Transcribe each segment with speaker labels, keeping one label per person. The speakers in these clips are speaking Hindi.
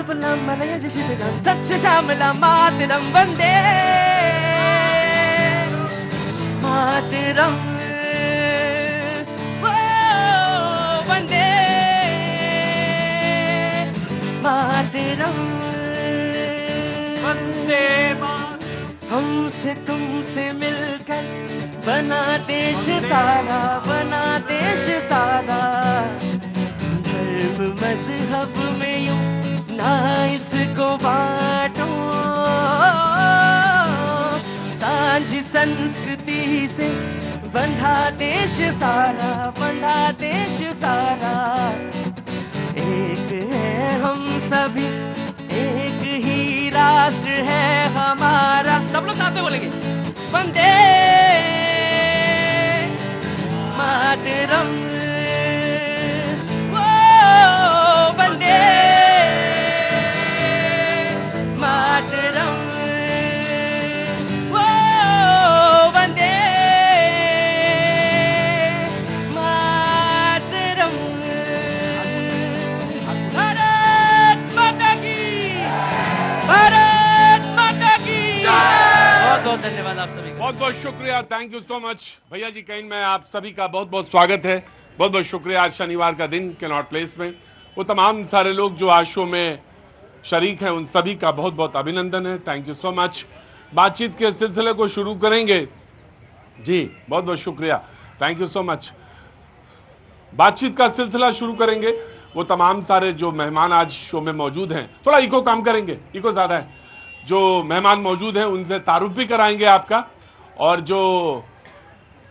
Speaker 1: सफलम मनय जशितम सत्य श्यामला मातरम वंदे मातरम वंदे मातरम वंदे हमसे तुमसे मिलकर बना देश सारा, बना देश सारा। धर्म मजहब में यूं ना इसको बांटो, सांझ संस्कृति से बंधा देश सारा, बंधा देश सारा। एक है हम सभी, एक ही राष्ट्र है हमारा। सब लोग साथ में बोलेंगे, वंदे मातरम, वो वंदे मातरम, वो वंदे मातरम। भारत माता की, भारत माता की। बहुत बहुत धन्यवाद आप सभी का।
Speaker 2: बहुत बहुत शुक्रिया, थैंक यू सो मच भैया जी। कहीं में आप सभी का बहुत बहुत स्वागत है, बहुत बहुत शुक्रिया। आज शनिवार का दिन कैनॉट प्लेस में वो तमाम सारे लोग जो आज शो में शरीक हैं, उन सभी का बहुत बहुत अभिनंदन है, थैंक यू सो मच। बातचीत के सिलसिले को शुरू करेंगे जी, बहुत बहुत शुक्रिया, थैंक यू सो मच। बातचीत का सिलसिला शुरू करेंगे। वो तमाम सारे जो मेहमान आज शो में मौजूद हैं, थोड़ा इको कम करेंगे, इको ज़्यादा है। जो मेहमान मौजूद हैं उनसे तारुफ भी कराएंगे आपका, और जो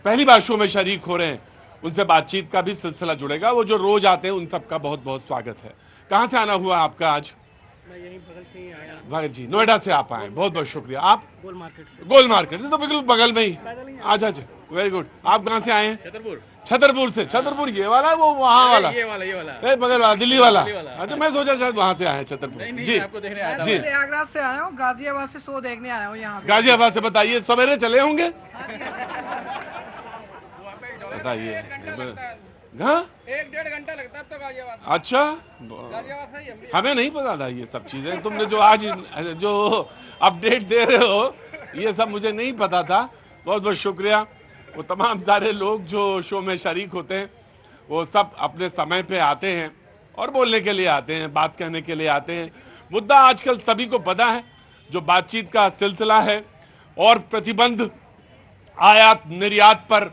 Speaker 2: पहली बार शो में शरीक हो रहे हैं उनसे बातचीत का भी सिलसिला जुड़ेगा। वो जो रोज आते हैं उन सबका बहुत बहुत स्वागत है। कहाँ से आना हुआ आपका आज?
Speaker 3: मैं यहीं बगल से ही आया।
Speaker 2: भगत जी, नोएडा से आप आए, बहुत बहुत शुक्रिया। आप?
Speaker 3: गोल मार्केट से।
Speaker 2: गोल मार्केट से, तो बिल्कुल बगल में ही। अच्छा अच्छा, वेरी गुड। आप कहाँ से आए हैं?
Speaker 3: छतरपुर।
Speaker 2: छतरपुर से। छतरपुर ये वाला है, वो वहाँ वाला?
Speaker 3: ये वाला।
Speaker 2: ए, बगल वाला, दिल्ली वाला। अच्छा, मैं सोचा शायद वहाँ से आए हैं, छतरपुर
Speaker 3: नहीं,
Speaker 2: जी।
Speaker 3: आपको देखने आया था।
Speaker 2: जी,
Speaker 4: प्रयागराज से आया हूँ, गाजियाबाद से शो देखने आया हूँ यहाँ पे।
Speaker 2: गाजियाबाद से। बताइए, सवेरे चले होंगे? बताइए। हाँ,
Speaker 3: 1-1.5 घंटा लगता है अब तो गाजियाबाद।
Speaker 2: अच्छा,
Speaker 3: गाजियाबाद से ही हम भी।
Speaker 2: हमें नहीं पता था ये सब चीज़ें। तुमने जो आज जो अपडेट दे रहे हो, ये सब मुझे नहीं पता था। बहुत बहुत शुक्रिया। वो तमाम सारे लोग जो शो में शरीक होते हैं, वो सब अपने समय पे आते हैं और बोलने के लिए आते हैं, बात कहने के लिए आते हैं। मुद्दा आजकल सभी को पता है, जो बातचीत का सिलसिला है और प्रतिबंध आयात निर्यात पर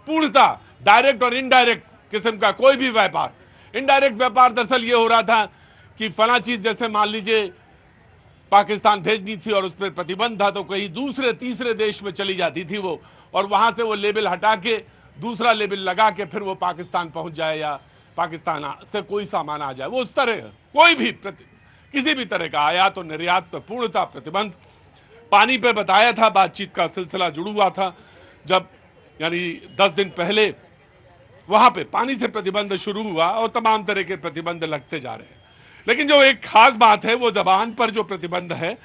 Speaker 2: पूर्णतः डायरेक्ट और इनडायरेक्ट किस्म का कोई भी व्यापार। इनडायरेक्ट व्यापार दरअसल ये हो रहा था कि फला चीज, जैसे मान लीजिए पाकिस्तान भेजनी थी और उस पर प्रतिबंध था, तो कहीं दूसरे तीसरे देश में चली जाती थी वो, और वहां से वो लेबल हटा के दूसरा लेबल लगा के फिर वो पाकिस्तान पहुंच जाए या पाकिस्तान से कोई सामान आ जाए। वो उस तरह कोई भी किसी भी तरह का आयात और निर्यात पर पूर्णतः प्रतिबंध। पानी पे बताया था, बातचीत का सिलसिला जुड़ हुआ था जब, यानी 10 दिन पहले वहां पे पानी से प्रतिबंध शुरू हुआ और तमाम तरह के प्रतिबंध लगते जा रहे हैं। लेकिन जो एक खास बात है, वो जबान पर जो प्रतिबंध है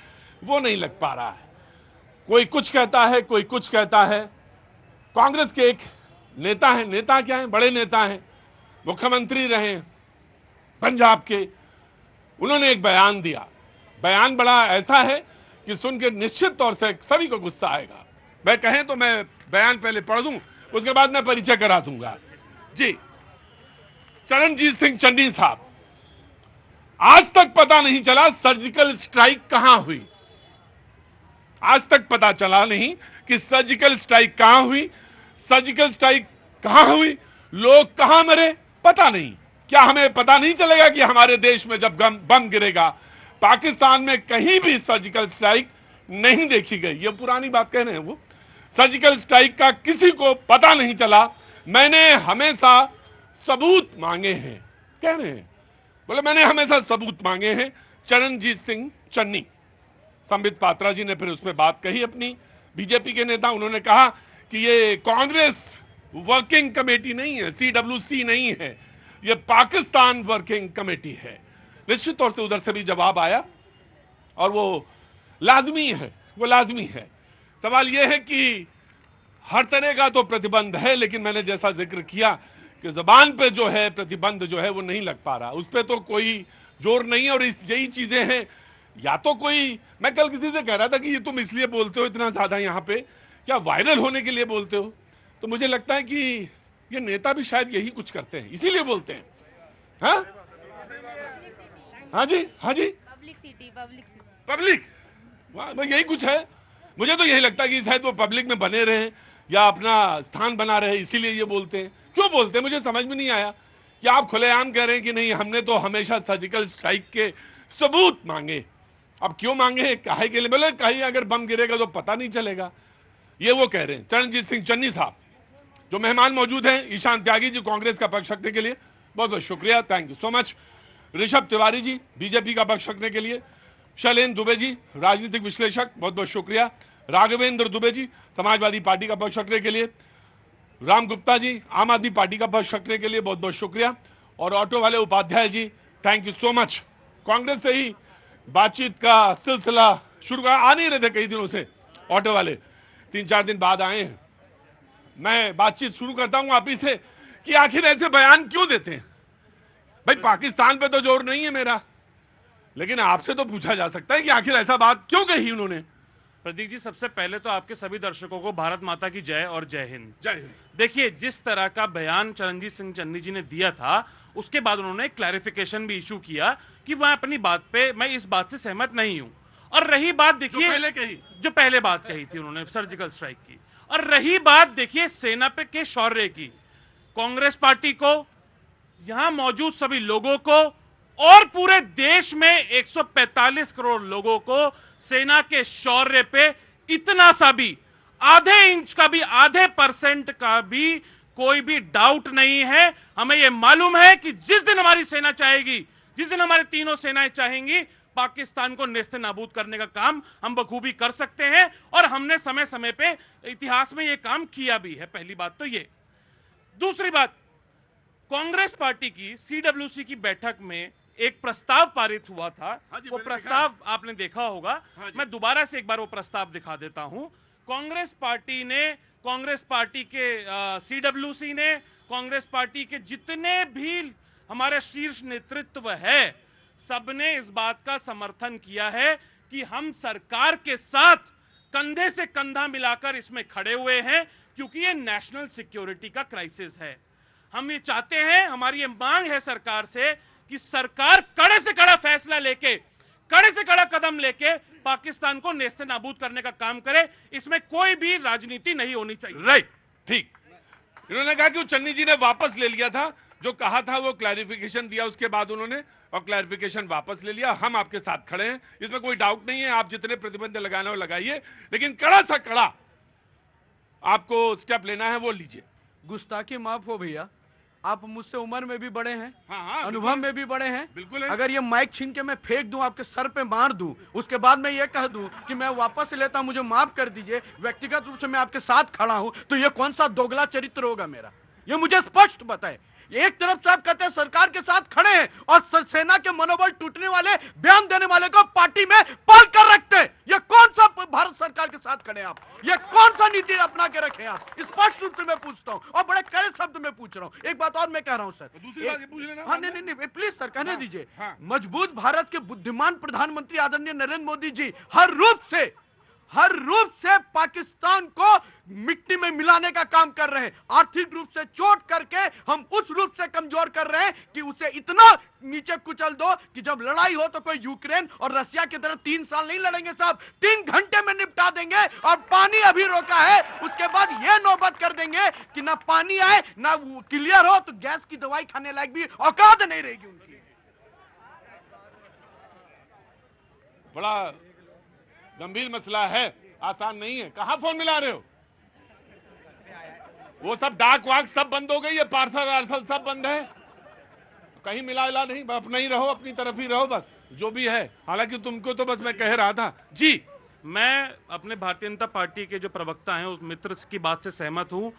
Speaker 2: वो नहीं लग पा रहा है। कोई कुछ कहता है, कोई कुछ कहता है। कांग्रेस के एक नेता हैं, नेता क्या हैं, बड़े नेता हैं, मुख्यमंत्री रहे पंजाब के, उन्होंने एक बयान दिया। बयान बड़ा ऐसा है कि सुन के निश्चित तौर से सभी को गुस्सा आएगा। मैं कहें तो मैं बयान पहले पढ़ दूं, उसके बाद मैं परिचय करा दूंगा जी। चरणजीत सिंह चन्नी साहब, आज तक पता नहीं चला सर्जिकल स्ट्राइक कहां हुई। आज तक पता चला नहीं कि सर्जिकल स्ट्राइक कहां हुई, सर्जिकल स्ट्राइक कहां हुई, लोग कहां मरे, पता नहीं। क्या हमें पता नहीं चलेगा कि हमारे देश में जब बम गिरेगा, पाकिस्तान में कहीं भी सर्जिकल स्ट्राइक नहीं देखी गई। ये पुरानी बात कह रहे हैं वो, सर्जिकल स्ट्राइक का किसी को पता नहीं चला। मैंने हमेशा सबूत मांगे हैं, कह रहे हैं, बोले मैंने हमेशा सबूत मांगे हैं। चरणजीत सिंह चन्नी, संबित पात्रा जी ने फिर उस पर बात कही अपनी, बीजेपी के नेता, उन्होंने कहा कि ये कांग्रेस वर्किंग कमेटी नहीं है, CWC नहीं है, ये पाकिस्तान वर्किंग कमेटी है। निश्चित तौर से उधर से भी जवाब आया और वो लाजमी है, वो लाजमी है। सवाल यह है कि हर तरह का तो प्रतिबंध है, लेकिन मैंने जैसा जिक्र किया कि जबान पे जो है प्रतिबंध जो है वो नहीं लग पा रहा। उस पर तो कोई जोर नहीं है और इस यही चीजें हैं। या तो कोई, मैं कल किसी से कह रहा था कि ये तुम इसलिए बोलते हो इतना ज्यादा यहाँ पे, क्या वायरल होने के लिए बोलते हो? तो मुझे लगता है कि ये नेता भी शायद यही कुछ करते हैं, इसीलिए बोलते हैं। हाँ हाँ जी, हाँ जी, पब्लिक, वाह, यही कुछ है। मुझे तो यही लगता है कि शायद वो पब्लिक में बने रहे या अपना स्थान बना रहे, इसीलिए ये बोलते हैं। क्यों बोलते हैं मुझे समझ में नहीं आया। कि आप खुलेआम कह रहे हैं कि नहीं हमने तो हमेशा सर्जिकल स्ट्राइक के सबूत मांगे। अब क्यों मांगे, काहे के लिए? बोले कहीं अगर बम गिरेगा तो पता नहीं चलेगा, ये वो कह रहे हैं। चरणजीत सिंह चन्नी साहब जो मेहमान मौजूद हैं, ईशान त्यागी जी कांग्रेस का पक्ष रखने के लिए बहुत बहुत शुक्रिया, thank you so much. Rishabh Tiwari ji BJP का पक्ष रखने के लिए, शैलेंद्र दुबे जी राजनीतिक विश्लेषक बहुत बहुत शुक्रिया, राघवेंद्र दुबे जी समाजवादी पार्टी का पक्ष रखने के लिए, राम गुप्ता जी आम आदमी पार्टी का पक्ष रखने के लिए बहुत बहुत शुक्रिया, और ऑटो वाले Upadhyay ji thank you so much. Congress से ही बातचीत का सिलसिला शुरू आ नहीं रहे थे कई दिनों से, ऑटो वाले 3-4 दिन बाद आए हैं। मैं बातचीत शुरू करता हूं आप ही से कि आखिर ऐसे बयान क्यों देते हैं? भाई पाकिस्तान पे तो जोर नहीं है मेरा, लेकिन आपसे तो पूछा जा सकता है कि आखिर ऐसा बात क्यों कही उन्होंने।
Speaker 5: प्रदीप जी, सबसे पहले तो आपके सभी दर्शकों को भारत माता की जय और जय हिंद।
Speaker 2: जय हिंद।
Speaker 5: देखिए, जिस तरह का बयान चरणजीत सिंह चन्नी जी ने दिया था, उसके बाद उन्होंने क्लैरिफिकेशन भी इशू किया कि मैं अपनी बात पे, मैं इस बात से सहमत नहीं हूं। और रही बात देखिए जो पहले बात कही थी उन्होंने सर्जिकल स्ट्राइक की, और रही बात देखिए सेना पे के शौर्य की, कांग्रेस पार्टी को, यहां मौजूद सभी लोगों को और पूरे देश में 145 करोड़ लोगों को सेना के शौर्य पे इतना सा भी, आधे इंच का भी, आधे % का भी कोई भी डाउट नहीं है। हमें यह मालूम है कि जिस दिन हमारी सेना चाहेगी, जिस दिन हमारी तीनों सेनाएं चाहेंगी, पाकिस्तान को नेस्त नाबूद करने का काम हम बखूबी कर सकते हैं, और हमने समय समय पे इतिहास में यह काम किया भी है। पहली बात तो ये। दूसरी बात, कांग्रेस पार्टी की CWC की बैठक में एक प्रस्ताव पारित हुआ था। वो प्रस्ताव आपने देखा होगा, मैं दोबारा से एक बार वो प्रस्ताव दिखा देता हूं। कांग्रेस पार्टी ने, कांग्रेस पार्टी के CWC ने, कांग्रेस पार्टी के जितने भी हमारे शीर्ष नेतृत्व है, सबने इस बात का समर्थन किया है कि हम सरकार के साथ कंधे से कंधा मिलाकर इसमें खड़े हुए हैं, क्योंकि ये नेशनल सिक्योरिटी का क्राइसिस है। हम ये चाहते हैं, हमारी ये मांग है सरकार से कि सरकार कड़े से कड़ा फैसला लेके, कड़े से कड़ा कदम लेके पाकिस्तान को नेस्ते नाबूद करने का काम करे। इसमें कोई भी राजनीति नहीं होनी चाहिए।
Speaker 2: राइट, ठीक। इन्होंने कहा कि वो चन्नी जी ने वापस ले लिया था, जो कहा था वो क्लैरिफिकेशन दिया उसके बाद उन्होंने, और क्लैरिफिकेशन वापस ले लिया। हम आपके साथ खड़े हैं, इसमें कोई डाउट नहीं है। आप जितने प्रतिबंध लगाना हो लगाइए, लेकिन कड़ा सा कड़ा आपको स्टेप लेना है वो लीजिए।
Speaker 6: गुस्ताखी माफ हो भैया, आप मुझसे उम्र में भी बड़े हैं,
Speaker 2: हाँ,
Speaker 6: अनुभव में भी बड़े हैं।
Speaker 2: बिल्कुल है।
Speaker 6: अगर ये माइक छीन के मैं फेंक दूं, आपके सर पे मार दूं, उसके बाद मैं ये कह दूं कि मैं वापस लेता, मुझे माफ कर दीजिए, व्यक्तिगत रूप से मैं आपके साथ खड़ा हूं, तो ये कौन सा दोगला चरित्र होगा मेरा? ये मुझे स्पष्ट बताए। एक तरफ से आप कहते हैं सरकार के साथ खड़े हैं, और सेना के मनोबल टूटने वाले, बयान देने वाले को पार्टी में पाल कर रखते हैं। ये कौन सा भारत सरकार के साथ खड़े हैं आप? ये कौन सा नीति अपना के रखे आप? स्पष्ट रूप से मैं पूछता हूं, और बड़े कड़े शब्द में पूछ रहा हूं। एक बात और मैं कह रहा हूं सर,
Speaker 2: दूसरी बात ये पूछ लेना।
Speaker 6: हाँ, नहीं, प्लीज सर, कहने दीजिए।
Speaker 2: हाँ।
Speaker 6: मजबूत भारत के बुद्धिमान प्रधानमंत्री आदरणीय नरेंद्र मोदी जी हर रूप से पाकिस्तान को मिट्टी में मिलाने का काम कर रहे हैं। आर्थिक रूप से चोट करके हम उस रूप से कमजोर कर रहे हैं कि उसे इतना नीचे कुचल दो कि जब लड़ाई हो तो कोई यूक्रेन और रशिया की तरह 3 साल नहीं लड़ेंगे साहब, 3 घंटे में निपटा देंगे। और पानी अभी रोका है, उसके बाद यह नौबत कर देंगे कि ना पानी आए ना क्लियर हो तो गैस की दवाई खाने लायक भी औकात नहीं रहेगी उनकी।
Speaker 2: बड़ा गंभीर मसला है, आसान नहीं है। कहां फोन मिला रहे हो? वो सब डाक वाक सब बंद हो गई है, पार्सल वार्सल सब बंद है, कहीं मिला इला नहीं। अपना ही रहो, अपनी तरफ ही रहो, बस जो भी है। हालांकि तुमको तो बस मैं कह रहा था जी।
Speaker 5: मैं अपने भारतीय जनता पार्टी के जो प्रवक्ता हैं उस मित्र की बात से सहमत हूं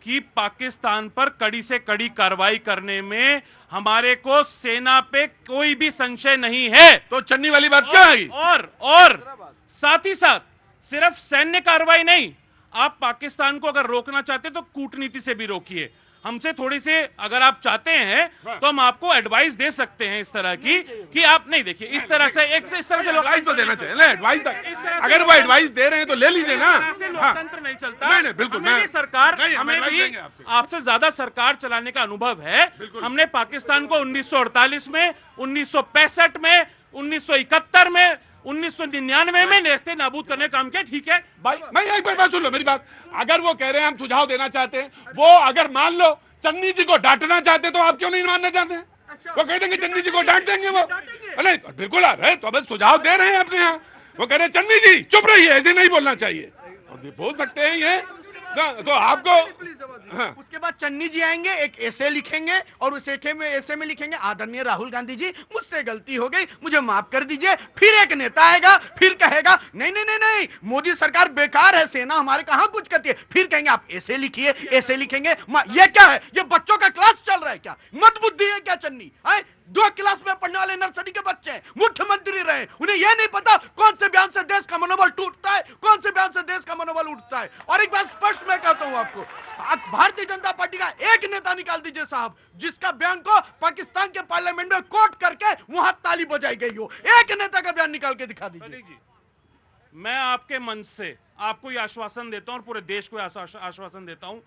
Speaker 5: कि पाकिस्तान पर कड़ी से कड़ी कार्रवाई करने में हमारे को सेना पे कोई भी संशय नहीं है।
Speaker 2: तो चन्नी वाली बात क्या है?
Speaker 5: और साथ ही साथ सिर्फ सैन्य कार्रवाई नहीं, आप पाकिस्तान को अगर रोकना चाहते तो कूटनीति से भी रोकिए, हमसे थोड़ी से अगर आप चाहते हैं तो हम आपको एडवाइस दे सकते हैं इस तरह की कि आप नहीं देखिए इस तरह से इस तरह से
Speaker 2: एडवाइस तो देना चाहिए ना, एडवाइस अगर वो एडवाइस दे रहे हैं तो ले लीजिए ना।
Speaker 5: लोकतंत्र नहीं चलता।
Speaker 2: नहीं, बिल्कुल
Speaker 5: हमें भी सरकार,
Speaker 2: नहीं,
Speaker 5: हमें भी
Speaker 2: देंगे आपसे।
Speaker 5: आपसे ज्यादा सरकार चलाने का अनुभव है। हमने पाकिस्तान को 1948 में, 1965 में, 1971 में, 1999 में नेस्ते नाबूद करने का काम किया। ठीक है
Speaker 2: भाई, मैं एक बार सुन लो मेरी बात। अगर वो कह रहे हैं हम सुझाव देना चाहते हैं, वो अगर मान लो चन्नी जी को डांटना चाहते तो आप क्यों नहीं मानना चाहते हैं? वो कह देंगे चन्नी जी को डांट देंगे वो। नहीं बिल्कुल अरे तो बस सुझाव दे रहे हैं अपने यहाँ। वो कह रहे हैं चन्नी जी चुप रहिए, ऐसे नहीं बोलना चाहिए। बोल सकते हैं ये तो आपको। हाँ।
Speaker 6: उसके बाद चन्नी जी आएंगे, एक ऐसे लिखेंगे और उस ऐसे में लिखेंगे आदरणीय राहुल गांधी जी मुझसे गलती हो गई, मुझे माफ कर दीजिए। फिर एक नेता आएगा, फिर कहेगा नहीं नहीं नहीं नहीं मोदी सरकार बेकार है, सेना हमारे कहां कुछ करती है। फिर कहेंगे आप ऐसे लिखिए, ऐसे लिखेंगे। ये क्या है? ये बच्चों का क्लास चल रहा है क्या? मत बुद्धि है क्या चन्नी? 2 क्लास में पढ़ने वाले नर्सरी के बच्चे हैं, मुख्यमंत्री रहे, उन्हें यह नहीं पता कौन से बयान से देश का मनोबल टूटता है, कौन से बयान से देश का मनोबल उठता है। और एक बात स्पष्ट मैं कहता हूं आपको, भारतीय जनता पार्टी का एक नेता निकाल दीजिए साहब जिसका बयान को पाकिस्तान के पार्लियामेंट में कोट करके वहां ताली बजाई गई हो। एक नेता का बयान निकाल के दिखा दीजिए।
Speaker 5: मैं आपके मन से आपको यह आश्वासन देता हूं और पूरे देश को आश्वासन देता हूं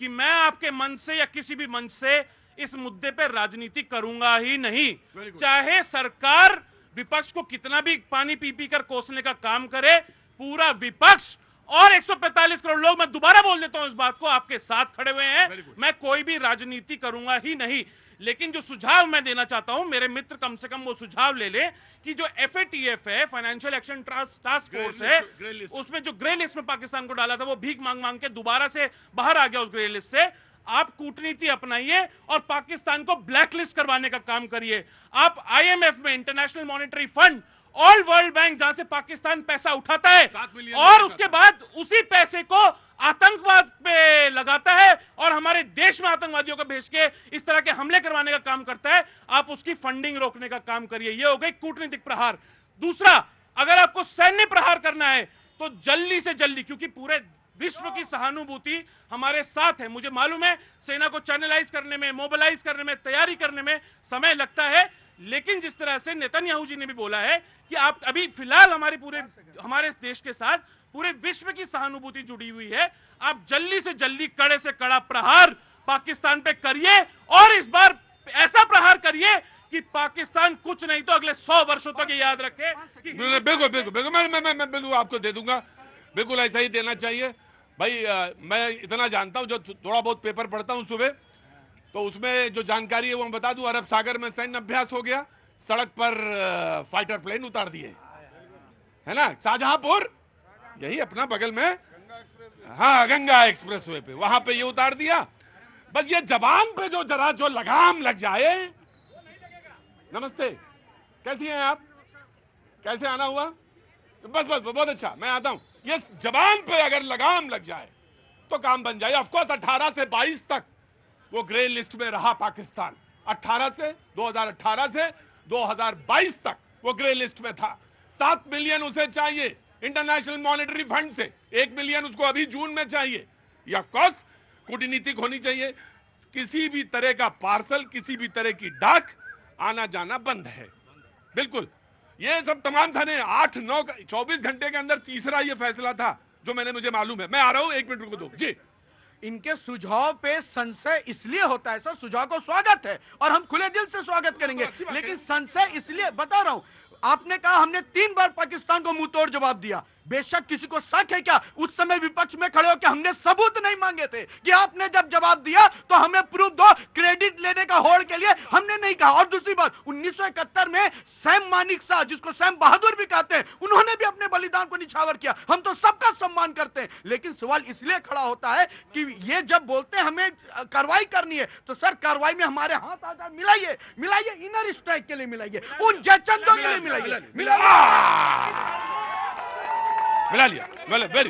Speaker 5: कि मैं आपके मन से या किसी भी मंच से इस मुद्दे पर राजनीति करूंगा ही नहीं। चाहे सरकार विपक्ष को कितना भी पानी पी पी कर कोसने का काम करे, पूरा विपक्ष और 145 करोड़ लोग, मैं दोबारा बोल देता हूं इस बात को, आपके साथ खड़े हुए हैं। मैं कोई भी राजनीति करूंगा ही नहीं। लेकिन जो सुझाव मैं देना चाहता हूं, मेरे मित्र कम से कम वो सुझाव ले लें कि जो FATF है, फाइनेंशियल एक्शन टास्क फोर्स है, उसमें जो ग्रे लिस्ट में पाकिस्तान को डाला था वो भीख मांग मांग के दोबारा से बाहर आ गया उस ग्रे लिस्ट से। आप कूटनीति अपनाइए और पाकिस्तान को ब्लैकलिस्ट करवाने का काम करिए। आप IMF में, international monetary fund, all world bank, जहां से पाकिस्तान पैसा उठाता है और उसके बाद उसी पैसे को आतंकवाद पे लगाता है और हमारे देश में आतंकवादियों को भेज के इस तरह के हमले करवाने का काम करता है, आप उसकी फंडिंग रोकने का काम करिए। ये हो गई कूटनीतिक प्रहार। दूसरा, अगर आपको सैन्य प्रहार करना है तो जल्दी से जल्दी, क्योंकि पूरे विश्व की सहानुभूति हमारे साथ है, मुझे मालूम है सेना को चैनलाइज करने में, मोबिलाइज करने में, तैयारी करने में समय लगता है, लेकिन जिस तरह से नेतन्याहू जी ने भी बोला है कि आप अभी फिलहाल हमारे देश के साथ पूरे विश्व की सहानुभूति जुड़ी हुई है, आप जल्दी से जल्दी कड़े से कड़ा प्रहार पाकिस्तान पे करिए और इस बार ऐसा प्रहार करिए कि पाकिस्तान कुछ नहीं तो अगले 100 वर्षों तक ये याद रखे।
Speaker 2: बिल्कुल बिल्कुल बिल्कुल, मैं बिल्कुल आपको दे दूंगा, बिल्कुल ऐसा ही देना चाहिए भाई। मैं इतना जानता हूं, जो थोड़ा बहुत पेपर पढ़ता हूं सुबह, तो उसमें जो जानकारी है वो मैं बता दूं। अरब सागर में सैन्य अभ्यास हो गया, सड़क पर फाइटर प्लेन उतार दिए, है ना, शाहजहांपुर, यही अपना बगल में, हाँ, गंगा एक्सप्रेसवे पे, वहां पे ये उतार दिया। बस ये जबान पे जो जरा जो लगाम लग जाए। नमस्ते, कैसी हैं आप? कैसे आना हुआ? बस बस बहुत अच्छा, मैं आता हूं। ये जबान पे अगर लगाम लग जाए तो काम बन जाए। ऑफ कोर्स 18 से 22 तक वो ग्रे लिस्ट में रहा पाकिस्तान, 2018 से 2022 तक वो ग्रे लिस्ट में था। 7 मिलियन उसे चाहिए इंटरनेशनल मॉनेटरी फंड से, 1 मिलियन उसको अभी जून में चाहिए। ये ऑफ कोर्स कूटनीतिक होनी चाहिए। किसी भी तरह का पार्सल, किसी भी तरह की डाक आना जाना बंद है, बिल्कुल। ये सब तमाम था ने 8-9 24 घंटे के अंदर तीसरा ये फैसला था जो मुझे मालूम है। मैं आ रहा हूं, 1 मिनट रुको दो जी।
Speaker 6: इनके सुझाव पे संशय इसलिए होता है सर, सुझाव को स्वागत है और हम खुले दिल से स्वागत करेंगे, लेकिन संशय इसलिए बता रहा हूं, आपने कहा हमने 3 बार पाकिस्तान को मुंह तोड़ जवाब दिया। बेशक किसी को शक है क्या? उस समय विपक्ष में खड़े होकर हमने सबूत नहीं मांगे थे कि आपने जब जवाब दिया तो हमें प्रूफ दो, क्रेडिट लेने का होड़ के लिए हमने नहीं कहा। और दूसरी बात, 1971 में सैम मानिकशाह, जिसको सैम बहादुर भी कहते हैं, उन्होंने भी अपने बलिदान को निछावर किया। हम तो सबका सम्मान करते हैं, लेकिन सवाल इसलिए खड़ा होता है कि ये जब बोलते हैं हमें कार्रवाई करनी है, तो सर कार्रवाई में हमारे हाथ आधार मिलाइए, मिलाइए, इनर स्ट्राइक के लिए मिलाइए, उन जयचंदों के लिए मिलाइए,
Speaker 2: मिला लिया, वेरी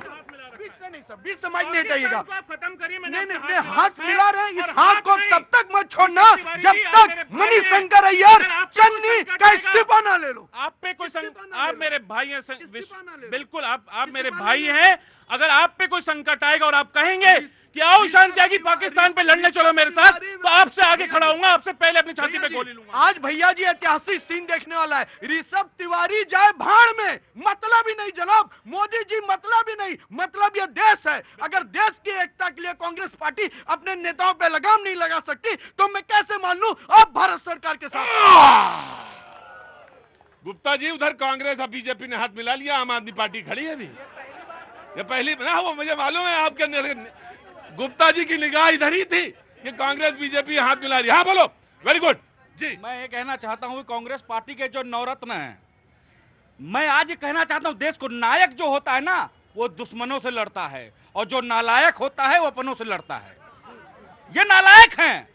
Speaker 6: नहीं सब भी समाज नहीं हटाइएगा।
Speaker 5: पाकिस्तान को आप खत्म करिए। मैंने
Speaker 6: नहीं
Speaker 5: आपसे
Speaker 6: नहीं हाथ मिला रहे हैं,
Speaker 5: और
Speaker 6: इस हाथ को
Speaker 5: नहीं।
Speaker 6: तब तक मत छोड़ना जब तक मणिशंकर अय्यर चन्नी का इस्तीफा ना ले लो।
Speaker 5: आप पे कोई आप मेरे भाई हैं,
Speaker 6: इस्तीफा ना ले लो।
Speaker 5: बिल्कुल आप मेरे भाई हैं। अगर आप पे कोई संकट आएगा और आप कहेंगे कि आओ शांति त्यागी पाकिस्तान पे लड़ने चलो मेरे साथ, तो आपसे आगे खड़ा हूंगा, आपसे पहले अपनी छाती पे गोली लूंगा।
Speaker 6: आज भैया जी ऐतिहासिक सीन देखने वाला है। ऋषभ तिवारी जाए भाड़ में, मतलब ही नहीं जनाब। मोदी जी मतलब ही नहीं, मतलब ये देश है। अगर देश की एकता के लिए कांग्रेस पार्टी अपने नेताओं पे लगाम नहीं लगा सकती तो मैं कैसे मान लूं आप भारत सरकार के साथ।
Speaker 2: गुप्ता जी उधर कांग्रेस और बीजेपी ने हाथ मिला लिया, आम आदमी पार्टी खड़ी है अभी। ये पहली ना, वो मुझे मालूम है आपके गुप्ता जी की निगाह इधर ही थी कि कांग्रेस बीजेपी हाथ मिला रही। हाँ बोलो, वेरी गुड जी।
Speaker 7: मैं ये कहना चाहता हूँ कांग्रेस पार्टी के जो नवरत्न हैं, मैं आज ये कहना चाहता हूँ देश को नायक जो होता है ना वो दुश्मनों से लड़ता है, और जो नालायक होता है वो अपनों से लड़ता है। ये नालायक हैं,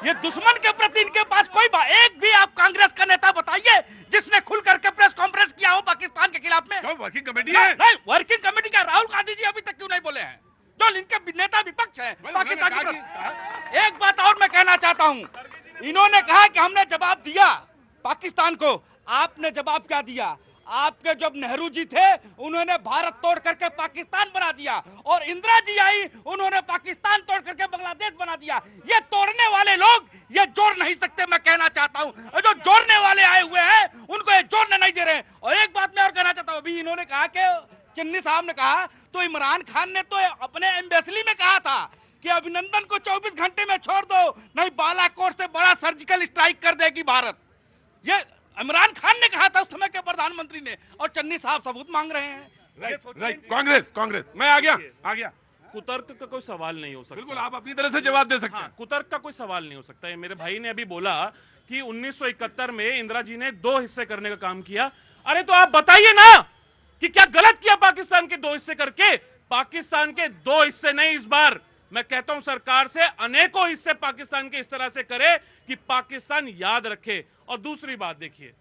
Speaker 7: ये दुश्मन के प्रति इनके पास कोई एक भी आप कांग्रेस का नेता बताइए जिसने खुल करके प्रेस कॉन्फ्रेंस किया हो पाकिस्तान के खिलाफ में।
Speaker 2: वर्किंग कमेटी है?
Speaker 7: नहीं, वर्किंग कमेटी का राहुल गांधी जी अभी तक क्यों नहीं बोले हैं, जो इनके नेता विपक्ष है पाकिस्तान के। एक बात और मैं कहना चाहता हूं, इन्होंने कहा कि हमने जवाब दिया पाकिस्तान को। आपने जवाब क्या दिया? आपके जब नेहरू जी थे उन्होंने भारत तोड़ करके पाकिस्तान बना दिया, और इंदिरा जी आई उन्होंने पाकिस्तान तोड़ करके बांग्लादेश बना दिया। ये तोड़ने वाले लोग ये जोड़ नहीं सकते, मैं कहना चाहता हूं। और जो जोड़ने वाले आए हुए हैं उनको ये जोड़ने नहीं दे रहे। और एक बात मैं और कहना चाहता हूं, अभी इन्होंने कहा कि चन्नी साहब ने कहा, तो इमरान खान ने तो अपने एम्बेसी में कहा था कि अभिनंदन को 24 घंटे में छोड़ दो, नहीं बालाकोट से बड़ा सर्जिकल स्ट्राइक कर देगी भारत। ये इमरान खान ने कहा था उस समय के प्रधानमंत्री ने, और चन्नी साहब सबूत मांग रहे हैं।
Speaker 2: राइट, कांग्रेस मैं आ गया।
Speaker 5: कुतर्क का कोई सवाल नहीं हो सकता।
Speaker 2: बिल्कुल, आप अपनी तरह से जवाब दे सकते हैं।
Speaker 5: कुतर्क का कोई सवाल नहीं हो सकता है। मेरे भाई ने अभी बोला कि 1971 में इंदिरा जी ने 2 हिस्से करने का काम किया। अरे तो आप बताइए ना कि क्या गलत किया पाकिस्तान के 2 हिस्से करके? पाकिस्तान के 2 हिस्से नहीं, इस बार मैं कहता हूं सरकार से अनेकों हिस्से पाकिस्तान के इस तरह से करे कि पाकिस्तान याद रखे। और दूसरी बात देखिए,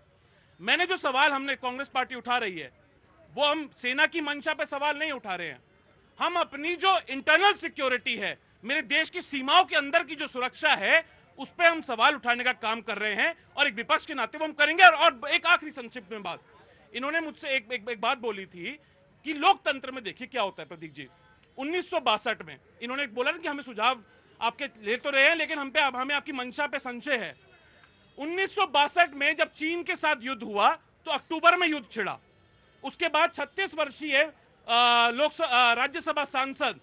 Speaker 5: मैंने जो सवाल हमने कांग्रेस पार्टी उठा रही है वो हम सेना की मंशा पे सवाल नहीं उठा रहे हैं। हम अपनी जो इंटरनल सिक्योरिटी है, मेरे देश की सीमाओं के अंदर की जो सुरक्षा है, उस पर हम सवाल उठाने का काम कर रहे हैं, और एक विपक्ष के नाते वो हम करेंगे। और एक आखिरी संक्षिप्त में बात, इन्होंने मुझसे एक बात बोली थी कि लोकतंत्र में देखिए क्या होता है प्रतीक जी। 1962 में इन्होंने बोला कि हमें सुझाव आपके ले तो रहे हैं, लेकिन हमें आपकी मंशा पे संशय है। 1962 में जब चीन के साथ युद्ध हुआ तो अक्टूबर में युद्ध छिड़ा। उसके बाद 36 वर्षीय राज्यसभा सांसद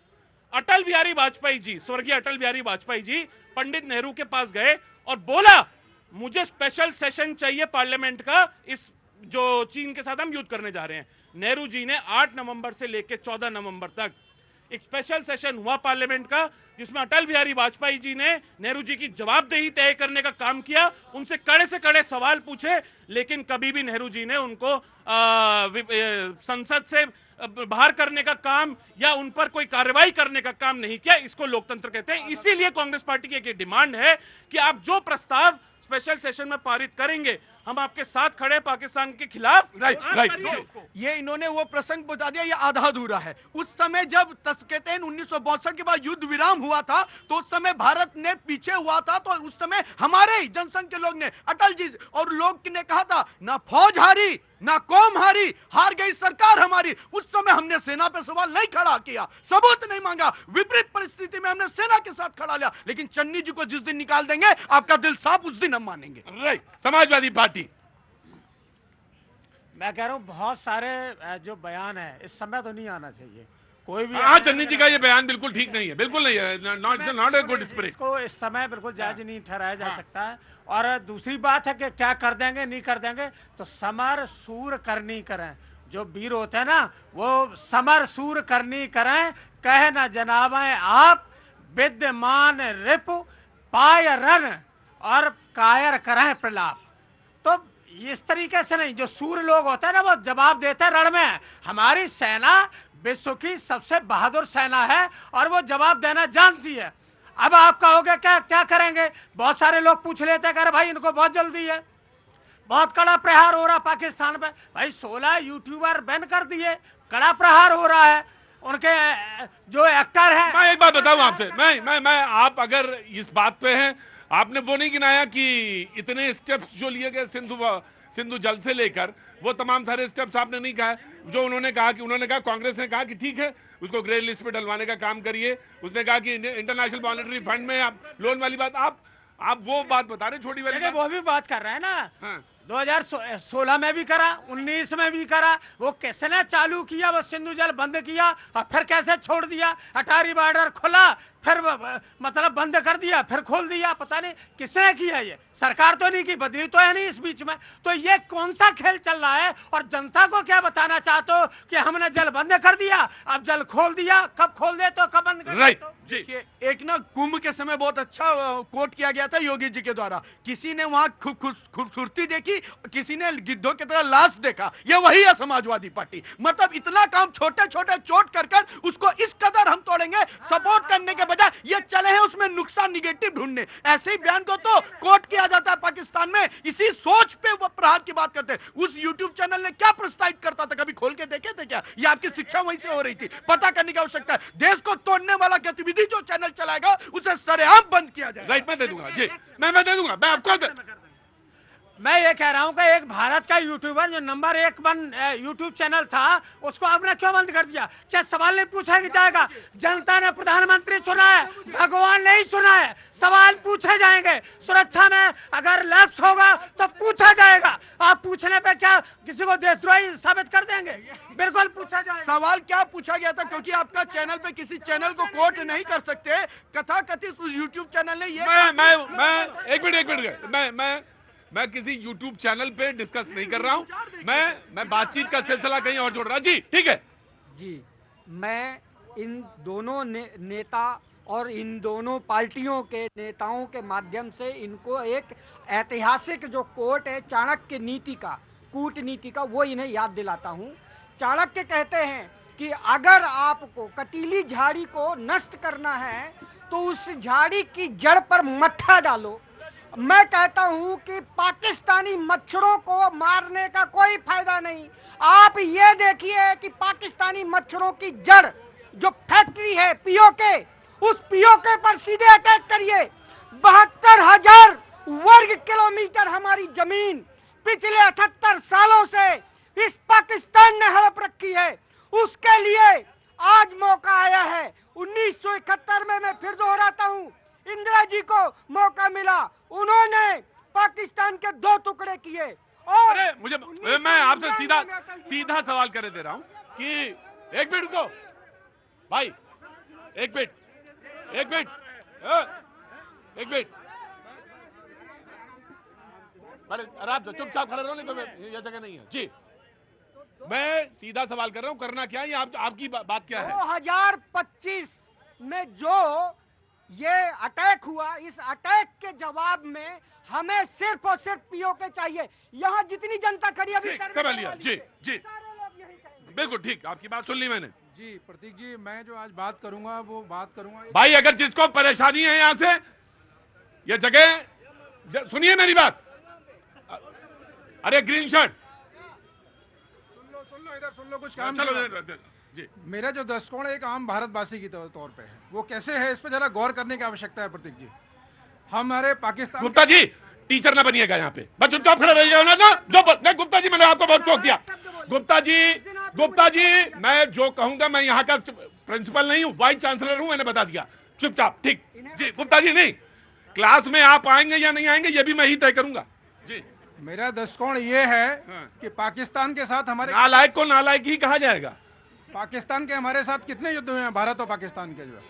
Speaker 5: अटल बिहारी वाजपेयी जी, स्वर्गीय अटल बिहारी वाजपेयी जी, पंडित नेहरू के पास गए और बोला मुझे स्पेशल सेशन चाहिए पार्लियामेंट का, इस जो चीन के साथ हम युद्ध करने जा रहे हैं। नेहरू जी ने 8 नवंबर से लेकर 14 नवंबर तक एक स्पेशल सेशन हुआ पार्लियामेंट का, जिसमें अटल बिहारी वाजपेयी जी ने नेहरू जी की जवाबदेही तय करने का काम किया, उनसे कड़े से कड़े सवाल पूछे, लेकिन कभी भी नेहरू जी ने उनको संसद से बाहर करने का काम या उन पर कोई कार्रवाई करने का काम नहीं किया। इसको लोकतंत्र कहते हैं। इसीलिए कांग्रेस पार्टी की एक डिमांड है कि आप जो प्रस्ताव स्पेशल सेशन में पारित करेंगे, हम आपके साथ खड़े पाकिस्तान के खिलाफ।
Speaker 2: राइट।
Speaker 6: ये इन्होंने वो प्रसंग बता दिया, ये आधा अधूरा है। उस समय जब कहते हैं 1962 के बाद युद्ध विराम हुआ था, तो उस समय भारत ने पीछे हुआ था, तो उस समय हमारे ही जनसंघ के लोग ने, अटल जी और लोग ने कहा था ना फौज हारी ना कौम हारी, हार गई सरकार हमारी। उस समय हमने सेना पे सवाल नहीं खड़ा किया, सबूत नहीं मांगा, विपरीत परिस्थिति में हमने सेना के साथ खड़ा लिया। लेकिन चन्नी जी को जिस दिन निकाल देंगे आपका दिल साफ, उस दिन हम मानेंगे।
Speaker 2: Right, Samajwadi party.
Speaker 1: मैं कह रहा हूँ बहुत सारे जो बयान है इस समय तो नहीं आना चाहिए कोई भी।
Speaker 2: हाँ, चन्नी जी का ये बयान बिल्कुल ठीक नहीं है, बिल्कुल नहीं है, नॉट ए गुड स्पिरिट।
Speaker 1: इसको इस समय बिल्कुल जायज नहीं ठहराया जा सकता है। और दूसरी बात है कि क्या कर देंगे नहीं कर देंगे, तो समर सूर करनी करें। जो वीर होते हैं ना वो समर सूर करनी करें, कह न जनाबें आप विद्यमान रिपु पाय रन और कायर करें प्रलाप। तो इस तरीके से नहीं, जो सूर लोग होते हैं ना वो जवाब देते हैं रण में। हमारी सेना विश्व की सबसे बहादुर सेना है और वो जवाब देना जानती है। अब आप कहोगे क्या क्या करेंगे? बहुत सारे लोग पूछ लेते हैं, अरे भाई इनको बहुत जल्दी है, बहुत कड़ा प्रहार हो रहा पाकिस्तान पे। भाई 16 यूट्यूबर बैन कर दिए, कड़ा प्रहार हो रहा है। उनके जो एक्टर हैं।
Speaker 2: मैं एक बात बताऊं आपसे, मैं आप अगर इस बात पे हैं, आपने वो नहीं गिनाया कि इतने स्टेप्स जो लिए गए सिंधु जल से लेकर, वो तमाम सारे स्टेप्स आपने नहीं कहा। जो उन्होंने कहा कांग्रेस ने कहा कि ठीक है उसको ग्रे लिस्ट पे डलवाने का काम करिए। उसने कहा कि इंटरनेशनल मॉनेटरी फंड में आप लोन वाली बात, आप वो बात बता रहे, छोटी वाली बात।
Speaker 1: वो भी बात कर रहे हैं ना।
Speaker 2: हाँ।
Speaker 1: 2016 में भी करा, 19 में भी करा। वो किसने चालू किया? वो सिंधु जल बंद किया और फिर कैसे छोड़ दिया? अटारी बॉर्डर खुला, फिर मतलब बंद कर दिया, फिर खोल दिया। पता नहीं किसने किया? ये सरकार तो नहीं की, बदली तो है नहीं इस बीच में। तो ये कौन सा खेल चल रहा है? और जनता को क्या बताना चाहते हो कि हमने जल बंद कर दिया, अब जल खोल दिया? कब खोल दे तो कब बंद कर दे तो?
Speaker 6: देखिए, एक ना कुंभ के समय बहुत अच्छा कोट किया गया था योगी जी के द्वारा। किसी ने वहां खूबसूरती देखी, किसी ने गिद्धों की तरह लाश देखा। ये वही है समाजवादी पार्टी। मतलब इतना काम छोटे छोटे चोट कर उसको इस कदर हम तोड़ेंगे, सपोर्ट करने के बजाय ये चले हैं उसमें नुकसान निगेटिव ढूंढने। ऐसे ही बयान को तो कोट किया जाता है पाकिस्तान में। इसी सोच पे वो प्रहार की बात करते हैं। उस यूट्यूब चैनल ने क्या प्रस्तावित करता था, कभी खोल के देखे थे क्या? ये आपकी शिक्षा वहीं से हो रही थी? पता करने की आवश्यकता है। देश को तोड़ने वाला गतिविधि जो चैनल चलाएगा उसे सरेआम बंद किया जाए।
Speaker 2: राइट, मैं दे दूंगा जी, मैं दे दूंगा, मैं आपको
Speaker 1: मैं ये कह रहा हूं कि एक भारत का यूट्यूबर जो नंबर 1 यूट्यूब चैनल था, उसको आपने क्यों बंद कर दिया? क्या सवाल नहीं पूछा जाएगा? जनता ने प्रधानमंत्री चुना है, भगवान नहीं चुना है। सवाल पूछे जाएंगे। सुरक्षा में अगर लैप्स होगा तो पूछा जाएगा। आप पूछने पे क्या किसी को देशद्रोही साबित कर देंगे? बिल्कुल पूछा जाएगा।
Speaker 6: सवाल क्या पूछा गया था? क्योंकि आपका चैनल पे किसी चैनल को कोट नहीं कर सकते। कथाकथित उस यूट्यूब चैनल ने ये
Speaker 2: एक मिनट मैं किसी YouTube चैनल पे डिस्कस नहीं कर रहा हूं। मैं बातचीत का सिलसिला कहीं और जोड़ रहा। जी ठीक है
Speaker 8: जी, मैं इन दोनों नेता और इन दोनों पार्टियों के नेताओं के माध्यम से इनको एक ऐतिहासिक जो कोट है चाणक्य नीति का, कूटनीति का, वो इन्हें याद दिलाता हूँ। चाणक्य कहते हैं कि अगर आपको कटीली झाड़ी को नष्ट करना है तो उस झाड़ी की जड़ पर मट्ठा डालो। मैं कहता हूं कि पाकिस्तानी मच्छरों को मारने का कोई फायदा नहीं। आप ये देखिए कि पाकिस्तानी मच्छरों की जड़ जो फैक्ट्री है पीओके, उस पीओके पर सीधे अटैक करिए। 72,000 वर्ग किलोमीटर हमारी जमीन पिछले 78 सालों से इस पाकिस्तान ने हड़प रखी है। उसके लिए आज मौका आया है। 1971 में मैं फिर दोहराता हूं, इंदिरा जी को मौका मिला, उन्होंने पाकिस्तान के 2 टुकड़े किए। और
Speaker 2: मैं आपसे सीधा सवाल कर दे रहा हूं कि एक मिनट रुको भाई, एक मिनट अरे आप चुपचाप खड़े रहो, नहीं तो यह जगह नहीं है। जी मैं सीधा सवाल कर रहा हूं, करना क्या है? ये आपकी बात क्या है?
Speaker 8: 2025 में जो ये अटैक हुआ, इस अटैक के जवाब में हमें सिर्फ और सिर्फ पीओके चाहिए। यहाँ जितनी जनता खड़ी अभी
Speaker 2: समझ लिया। जी बिल्कुल ठीक, आपकी बात सुन ली मैंने।
Speaker 9: जी प्रतीक जी, मैं जो आज बात करूंगा वो बात करूंगा
Speaker 2: भाई, अगर जिसको परेशानी है यहाँ से ये जगह, सुनिए मेरी बात। अरे ग्रीन शर्ट
Speaker 9: सुन लो इधर सुन लो, कुछ काम
Speaker 2: जी।
Speaker 9: मेरा जो दृष्टिकोण एक आम भारतवासी की तौर पे है, वो कैसे है इस पर जरा गौर करने की आवश्यकता है। प्रतीक जी, हमारे पाकिस्तान,
Speaker 2: गुप्ता जी टीचर ना बनिएगा यहाँ पे, बस चुपचाप खड़े रहिएगा ना। नहीं गुप्ता जी, मैंने आपको बहुत टोक दिया। गुप्ता जी मैं जो कहूंगा, मैं यहाँ का प्रिंसिपल नहीं हूँ, वाइस चांसलर हूँ, मैंने बता दिया। चुपचाप, ठीक जी। गुप्ता जी नहीं, क्लास में आप आएंगे या नहीं आएंगे ये भी मैं ही तय करूंगा। जी
Speaker 9: मेरा दृष्टिकोण ये है कि पाकिस्तान के साथ हमारे,
Speaker 2: नालायक को नालायक ही कहा जाएगा।
Speaker 9: पाकिस्तान के हमारे साथ कितने युद्ध हुए हैं? भारत और पाकिस्तान के जो है,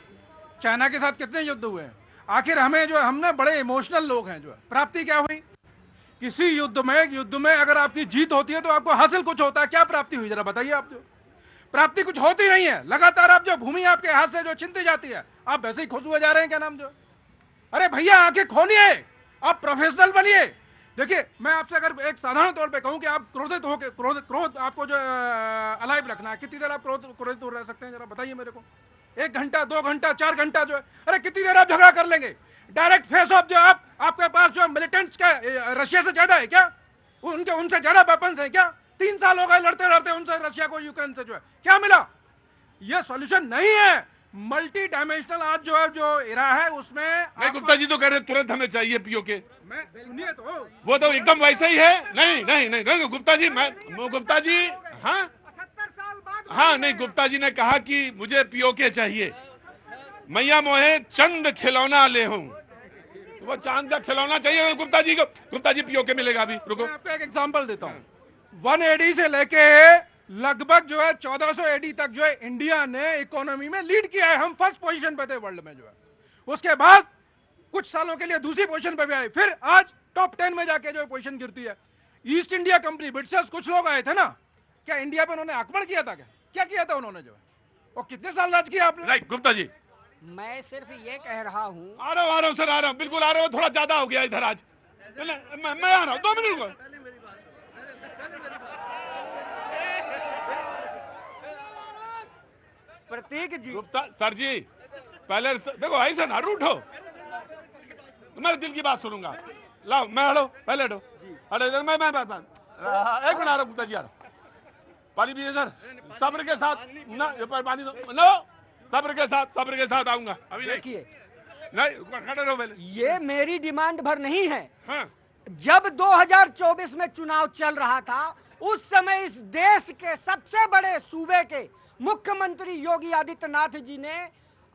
Speaker 9: चाइना के साथ कितने युद्ध हुए हैं? आखिर हमें जो है, हमने बड़े इमोशनल लोग हैं, जो है प्राप्ति क्या हुई किसी युद्ध में? अगर आपकी जीत होती है तो आपको हासिल कुछ होता है, क्या प्राप्ति हुई जरा बताइए आप। जो प्राप्ति कुछ होती नहीं है, लगातार आप जो भूमि आपके हाथ से जो छिनती जाती है, आप वैसे ही खुश हुए जा रहे हैं। क्या नाम जो, अरे भैया आंखें खोलिए, आप प्रोफेशनल बनिए। देखिए मैं आपसे अगर एक साधारण तौर पे कहूं कि आप क्रोधित होकर, क्रोध आपको जो अलाइव रखना है, कितनी देर आप क्रोधित रह सकते हैं जरा बताइए मेरे को? 1 घंटा, 2 घंटा, 4 घंटा जो है, अरे कितनी देर आप झगड़ा कर लेंगे? डायरेक्ट फेस ऑफ जो आपके पास जो मिलिटेंट्स का रशिया से ज्यादा है क्या? उनसे ज्यादा वेपन्स है क्या? 3 साल हो गए लड़ते लड़ते उनसे, रशिया को, यूक्रेन से जो है, क्या मिला? ये सॉल्यूशन नहीं है। मल्टी डायमेंशनल आज जो है जो इरा है उसमें
Speaker 2: नहीं, गुप्ता जी तो कह रहे तुरंत हमें चाहिए पीओके।
Speaker 9: मैं सुनिए तो,
Speaker 2: वो तो एकदम वैसे ही है। नहीं नहीं नहीं, नहीं गुप्ता जी, गुप्ता जी, हाँ हाँ, नहीं गुप्ता जी ने कहा कि मुझे पीओके चाहिए। मैया मोहे चंद खिलौना ले हूं, वो चांद का खिलौना चाहिए गुप्ता जी को। गुप्ता जी पीओके मिलेगा अभी, रुको।
Speaker 9: मैं आपको एक एग्जांपल देता हूं। 1 एडी से लेके लगभग जो है 1400 एडी तक जो है इंडिया ने इकोनॉमी में लीड किया है। हम फर्स्ट पोजीशन पे थे वर्ल्ड में जो है। उसके बाद कुछ सालों के लिए दूसरी पोजीशन पे भी आए, फिर आज टॉप 10 में जाके जो है पोजीशन गिरती है। ईस्ट इंडिया कंपनी ब्रिटिशर्स कुछ लोग आए थे ना, क्या इंडिया पे उन्होंने आक्रमण किया था? क्या किया था उन्होंने जो है? और कितने साल राज किया आपने?
Speaker 2: राइट गुप्ता जी।
Speaker 8: मैं सिर्फ ये कह रहा हूँ,
Speaker 2: आ रहा हूँ सर, आ रहा हूँ, बिल्कुल आ रहा हूँ। थोड़ा ज्यादा हो गया इधर आज। मैं आ रहा हूँ, 2 मिनट को।
Speaker 8: प्रतीक जी,
Speaker 2: गुप्ता सर जी, पहले देखो ऐसा ना रूठो, मेरे दिल की बात सुनूंगा। लाओ, मैं हटो, पहले हटो, हटो इधर। मैं एक मिनट आ रहा हूँ गुप्ता जी, आ रहा हूँ। पानी पीजिए सर, सब्र के साथ ना, ये पानी दो। लो, सब्र के साथ आऊंगा अभी।
Speaker 8: देखिए,
Speaker 2: नहीं खड़े रहो पहले।
Speaker 8: ये मेरी डिमांड भर नहीं है।
Speaker 2: हाँ,
Speaker 8: जब 2024 में चुनाव चल रहा था, उस समय इस देश के सबसे बड़े सूबे के मुख्यमंत्री योगी आदित्यनाथ जी ने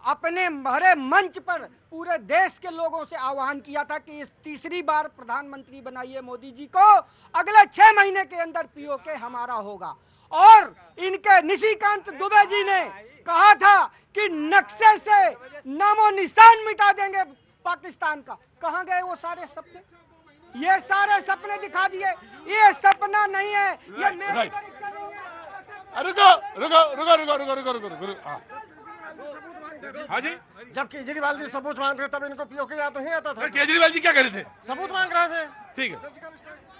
Speaker 8: अपने भरे मंच पर पूरे देश के लोगों से आह्वान किया था कि इस तीसरी बार प्रधानमंत्री बनाइए मोदी जी को, अगले 6 महीने के अंदर पीओके हमारा होगा। और इनके निशिकांत दुबे जी ने कहा था कि नक्शे से नामो निशान मिटा देंगे पाकिस्तान का। कहां गए वो सारे सपने? ये सारे सपने दिखा दिए। ये सपना नहीं है, ये मेरी
Speaker 2: रुको रुको रुको रुको रुको रुको रुको रुको। हाँ जी,
Speaker 10: जब केजरीवाल जी सबूत मांग रहे तब इनको पीओके याद नहीं आता था।
Speaker 2: केजरीवाल जी क्या कर रहे थे?
Speaker 10: सबूत मांग रहे थे।
Speaker 2: ठीक है,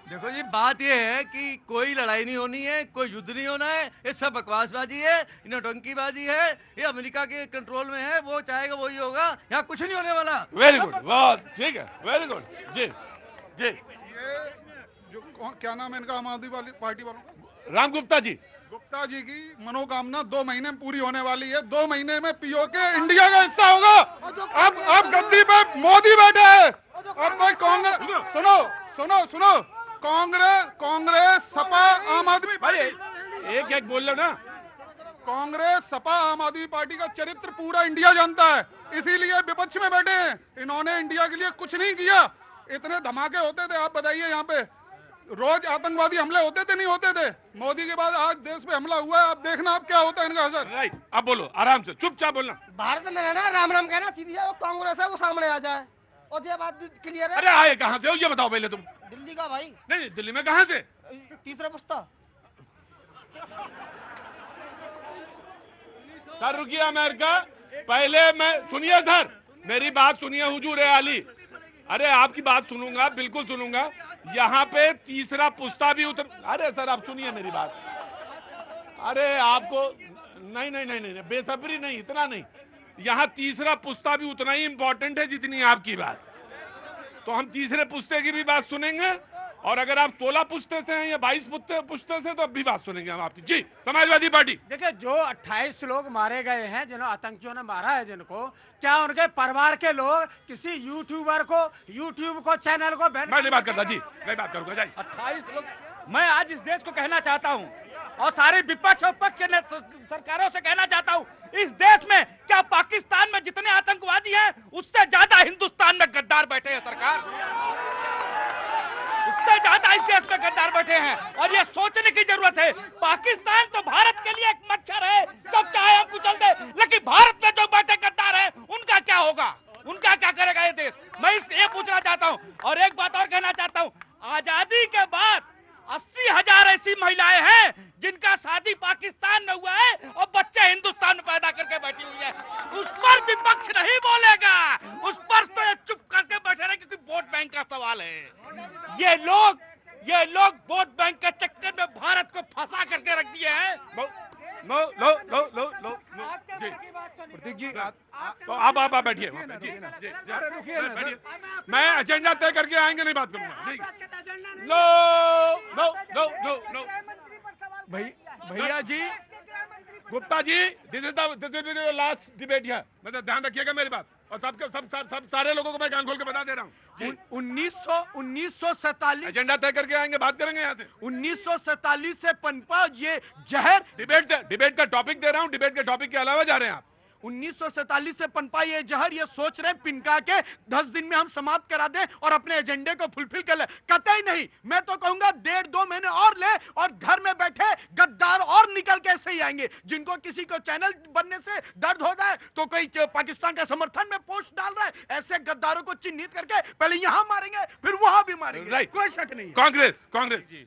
Speaker 6: देखो जी, बात ये है कि कोई लड़ाई नहीं होनी है, कोई युद्ध नहीं होना है, ये सब बकवासबाजी है, नौटंकीबाजी है, ये अमेरिका के कंट्रोल में है, वो चाहेगा वही होगा, यहाँ कुछ नहीं होने वाला।
Speaker 2: वेरी गुड, बहुत ठीक है, वेरी गुड जी जी।
Speaker 11: ये जो क्या नाम है इनका, आम आदमी वाली पार्टी वालों का,
Speaker 2: राम गुप्ता जी।
Speaker 11: गुप्ता जी की मनोकामना 2 महीने में पूरी होने वाली है। 2 महीने में पीओके इंडिया का हिस्सा होगा। अब गद्दी पे मोदी बैठे है। अब कोई कांग्रेस, सुनो सुनो सुनो, कांग्रेस सपा आम आदमी
Speaker 2: भाई एक एक बोल लो ना।
Speaker 11: कांग्रेस सपा आम आदमी पार्टी का चरित्र पूरा इंडिया जानता है, इसीलिए विपक्ष में बैठे हैं। इन्होंने इंडिया के लिए कुछ नहीं किया। इतने धमाके होते थे, आप बताइए, यहाँ पे रोज आतंकवादी हमले होते थे, नहीं होते थे? मोदी के बाद आज देश पे हमला हुआ है, अब देखना अब क्या होता है इनका असर।
Speaker 2: राइट, अब बोलो आराम से, चुपचाप बोलना।
Speaker 10: भारत में रहना, राम राम कहना, सीधी वो कांग्रेस है वो सामने आ जाए और ये बात क्लियर है।
Speaker 2: अरे आए कहाँ से हो ये बताओ पहले तुम।
Speaker 10: दिल्ली का भाई।
Speaker 2: नहीं, दिल्ली में कहाँ से?
Speaker 10: तीसरा पुस्ता।
Speaker 2: सर रुकिए अमेरिका, पहले मैं सुनिए सर, मेरी बात सुनिए हुजूर आली। अरे आपकी बात सुनूंगा, बिल्कुल सुनूंगा। यहाँ पे तीसरा पुस्ता भी उतर। अरे सर आप सुनिए मेरी बात। अरे आपको नहीं नहीं नहीं नहीं, बेसब्री नहीं, इतना नहीं। यहाँ तीसरा पुस्ता भी उतना ही इंपॉर्टेंट है जितनी आपकी बात। तो हम तीसरे पुस्ते की भी बात सुनेंगे, और अगर आप 16 पुश्ते से हैं या 22 पुश्ते से तो अब भी बात सुनेंगे हम आपकी। जी, समाजवादी पार्टी।
Speaker 1: देखिए, जो 28 लोग मारे गए हैं, जिन्होंने आतंकियों ने मारा है जिनको, क्या उनके परिवार के लोग किसी यूट्यूबर को, यूट्यूब को, चैनल को बैन?
Speaker 2: मैं नहीं बात करता जी, नहीं बात करूंगा। जी
Speaker 7: 28 लोग। मैं आज इस देश को कहना चाहता हूं और सारे विपक्ष और पक्ष सरकारों से कहना चाहता हूं, इस देश में क्या पाकिस्तान में जितने आतंकवादी हैं उससे ज्यादा हिंदुस्तान में गद्दार बैठे हैं। सरकार उससे ज्यादा इस देश में गद्दार बैठे हैं, और ये सोचने की जरूरत है। पाकिस्तान तो भारत के लिए एक मच्छर है, जब चाहे हम कुचल दे, लेकिन भारत में जो बैठे गद्दार हैं उनका क्या होगा, उनका क्या करेगा ये देश? मैं ये पूछना चाहता हूं। और एक बात और कहना चाहता हूं, आजादी के बाद 80,000 ऐसी महिलाएं हैं जिनका शादी पाकिस्तान में हुआ है और बच्चे हिंदुस्तान में पैदा करके बैठी हुई है। उस पर विपक्ष नहीं बोलेगा, उस पर तो चुप करके बैठे रहे, क्योंकि वोट बैंक का सवाल है। ये लोग वोट बैंक के चक्कर में भारत को फंसा करके रख दिए हैं।
Speaker 2: लो लो लो लो लो जी,
Speaker 9: प्रतीक जी
Speaker 2: तो आप बैठिए। मैं एजेंडा तय करके आएंगे, नहीं बात करूंगा। No no no no no.
Speaker 6: भैया जी,
Speaker 2: Gupta ji, this is the last debate here. मतलब ध्यान रखिएगा मेरी बात, और सब सारे लोगों को मैं कान खोल के बता दे रहा हूँ।
Speaker 6: 1947
Speaker 2: एजेंडा तय करके आएंगे, बात करेंगे यहाँ से।
Speaker 6: 1947 से पनपा ये जहर।
Speaker 2: डिबेट का टॉपिक दे रहा हूँ, डिबेट के टॉपिक के अलावा जा रहे हैं आप।
Speaker 6: 1947 से पनपा ये जहर, ये सोच रहे पिनका के 10 दिन में हम समाप्त करा दें और अपने एजेंडे को फुलफिल कर ले। कतई नहीं, मैं तो कहूंगा 1.5-2 महीने और ले, और घर में बैठे गद्दार और निकल के ऐसे ही आएंगे। जिनको किसी को चैनल बनने से दर्द हो जाए तो कोई पाकिस्तान के समर्थन में पोस्ट डाल रहा है, ऐसे गद्दारों को चिन्हित करके पहले यहां मारेंगे फिर वहां भी मारेंगे।
Speaker 2: राइट,
Speaker 6: कोई शक नहीं।
Speaker 2: कांग्रेस
Speaker 5: जी,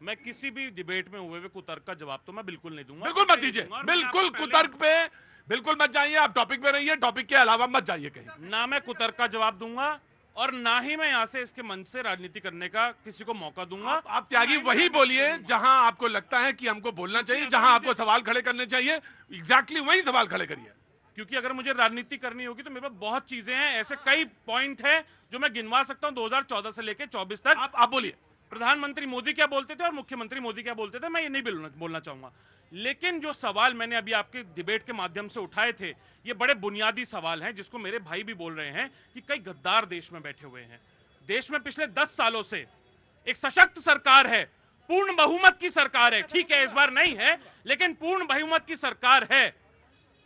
Speaker 5: मैं किसी भी डिबेट में हुए कुतर्क का जवाब तो मैं बिल्कुल नहीं दूंगा।
Speaker 2: बिल्कुल मत दीजिए, बिल्कुल कुतर्क पे बिल्कुल मत जाइए। आप टॉपिक पे रहिए, टॉपिक के अलावा मत जाइए कहीं।
Speaker 5: ना मैं कुतर्क का जवाब दूंगा और ना ही मैं यहाँ से इसके मंच से राजनीति करने का किसी को मौका दूंगा।
Speaker 2: आप त्यागी वही बोलिए जहां आपको लगता है कि हमको बोलना चाहिए, जहां आपको सवाल खड़े करने चाहिए, एग्जैक्टली वही सवाल खड़े करिए।
Speaker 5: क्योंकि अगर मुझे राजनीति करनी होगी तो मेरे पास बहुत चीजें हैं, ऐसे कई पॉइंट हैं जो मैं गिनवा सकता हूं 2014 से लेकर 24 तक।
Speaker 2: आप बोलिए।
Speaker 5: प्रधानमंत्री मोदी क्या बोलते थे और मुख्यमंत्री मोदी क्या बोलते थे, मैं ये नहीं बोलना चाहूंगा। लेकिन जो सवाल मैंने अभी आपके डिबेट के माध्यम से उठाए थे, ये बड़े बुनियादी सवाल हैं जिसको मेरे भाई भी बोल रहे हैं कि कई गद्दार देश में बैठे हुए हैं। देश में पिछले 10 सालों से एक सशक्त सरकार है, पूर्ण बहुमत की सरकार है। ठीक है, इस बार नहीं है, लेकिन पूर्ण बहुमत की सरकार है।